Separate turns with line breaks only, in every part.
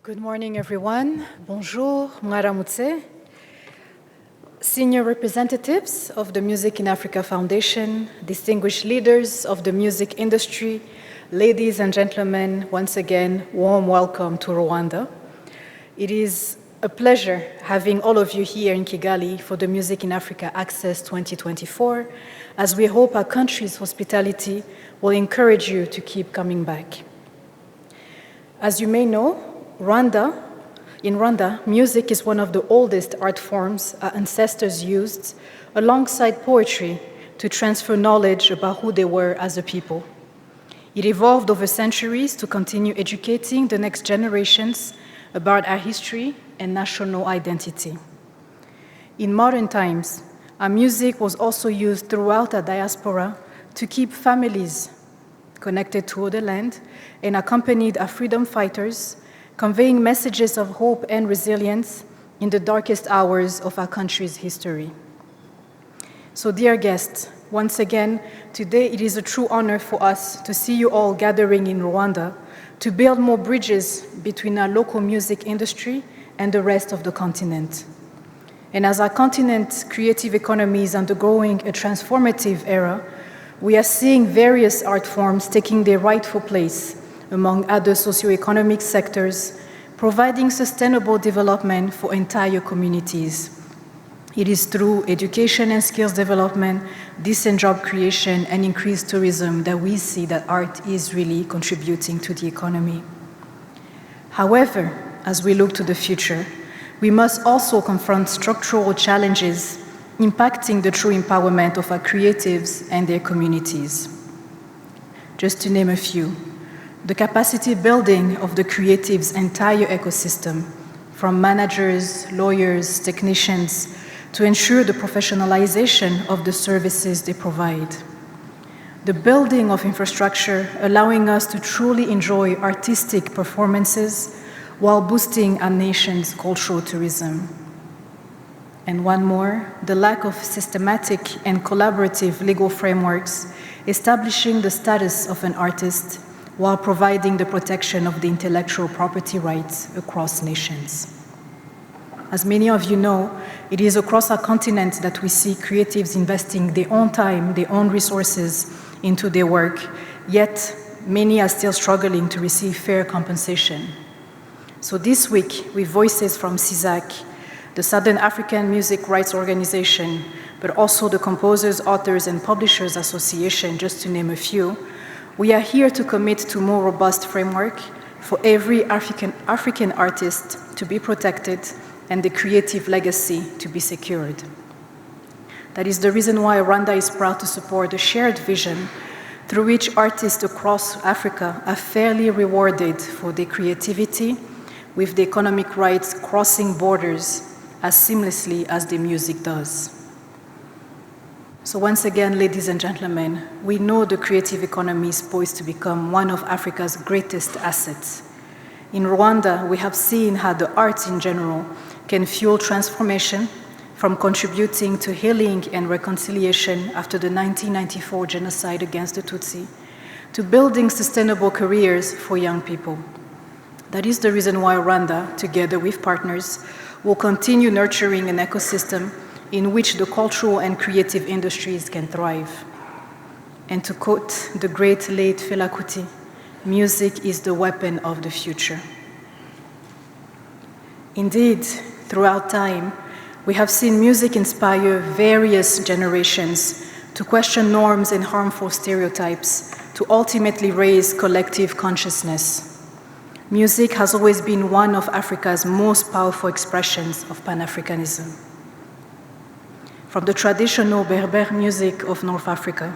Good morning, everyone. Bonjour, mwaramutse. Senior representatives of the Music in Africa Foundation, distinguished leaders of the music industry, ladies and gentlemen, once again, warm welcome to Rwanda. It is a pleasure having all of you here in Kigali for the Music in Africa Access 2024, as we hope our country's hospitality will encourage you to keep coming back. As you may know, in Rwanda, music is one of the oldest art forms our ancestors used, alongside poetry, to transfer knowledge about who they were as a people. It evolved over centuries to continue educating the next generations about our history and national identity. In modern times, our music was also used throughout our diaspora to keep families connected to the land and accompanied our freedom fighters, conveying messages of hope and resilience in the darkest hours of our country's history. So, dear guests, once again, today it is a true honor for us to see you all gathering in Rwanda to build more bridges between our local music industry and the rest of the continent. And as our continent's creative economy is undergoing a transformative era, we are seeing various art forms taking their rightful place among other socioeconomic sectors, providing sustainable development for entire communities. It is through education and skills development, decent job creation, and increased tourism that we see that art is really contributing to the economy. However, as we look to the future, we must also confront structural challenges impacting the true empowerment of our creatives and their communities. Just to name a few, the capacity building of the creatives' entire ecosystem, from managers, lawyers, technicians, to ensure the professionalization of the services they provide. The building of infrastructure allowing us to truly enjoy artistic performances while boosting our nation's cultural tourism. And one more, the lack of systematic and collaborative legal frameworks establishing the status of an artist while providing the protection of the intellectual property rights across nations. As many of you know, it is across our continent that we see creatives investing their own time, their own resources into their work, yet many are still struggling to receive fair compensation. So this week, with voices from CISAC, the Southern African Music Rights Organization, but also the Composers, Authors, and Publishers Association, just to name a few, we are here to commit to more robust framework for every African artist to be protected and the creative legacy to be secured. That is the reason why Rwanda is proud to support a shared vision through which artists across Africa are fairly rewarded for their creativity, with the economic rights crossing borders as seamlessly as the music does. So once again, ladies and gentlemen, we know the creative economy is poised to become one of Africa's greatest assets. In Rwanda, we have seen how the arts in general can fuel transformation, from contributing to healing and reconciliation after the 1994 genocide against the Tutsi, to building sustainable careers for young people. That is the reason why Rwanda, together with partners, will continue nurturing an ecosystem in which the cultural and creative industries can thrive. And to quote the great late Fela Kuti, music is the weapon of the future. Indeed, throughout time, we have seen music inspire various generations to question norms and harmful stereotypes, to ultimately raise collective consciousness. Music has always been one of Africa's most powerful expressions of Pan-Africanism. From the traditional Berber music of North Africa,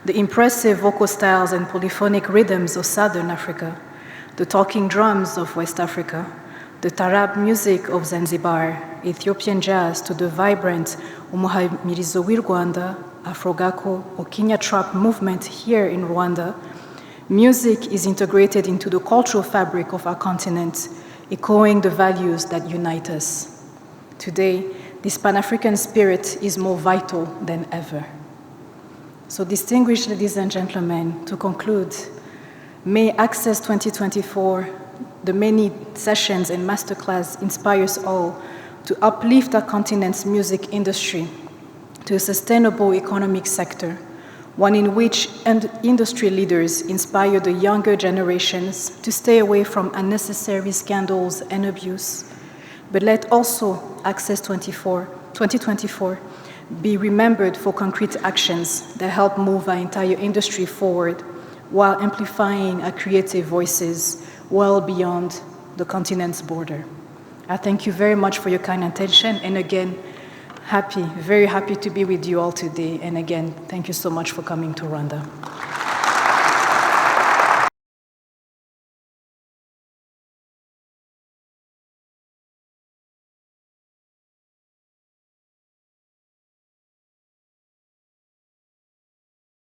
the impressive vocal styles and polyphonic rhythms of Southern Africa, the talking drums of West Africa, the Tarab music of Zanzibar, Ethiopian jazz, to the vibrant umuhamirizo w'i Rwanda, Afrogako, or Kenya trap movement here in Rwanda, music is integrated into the cultural fabric of our continent, echoing the values that unite us. Today, this Pan-African spirit is more vital than ever. So, distinguished ladies and gentlemen, to conclude, may Access 2024 the many sessions and masterclass inspires all to uplift our continent's music industry to a sustainable economic sector, one in which industry leaders inspire the younger generations to stay away from unnecessary scandals and abuse. But let also Access 2024 be remembered for concrete actions that help move our entire industry forward while amplifying our creative voices well beyond the continent's border. I thank you very much for your kind attention, and again, very happy to be with you all today, and again, thank you so much for coming to Rwanda.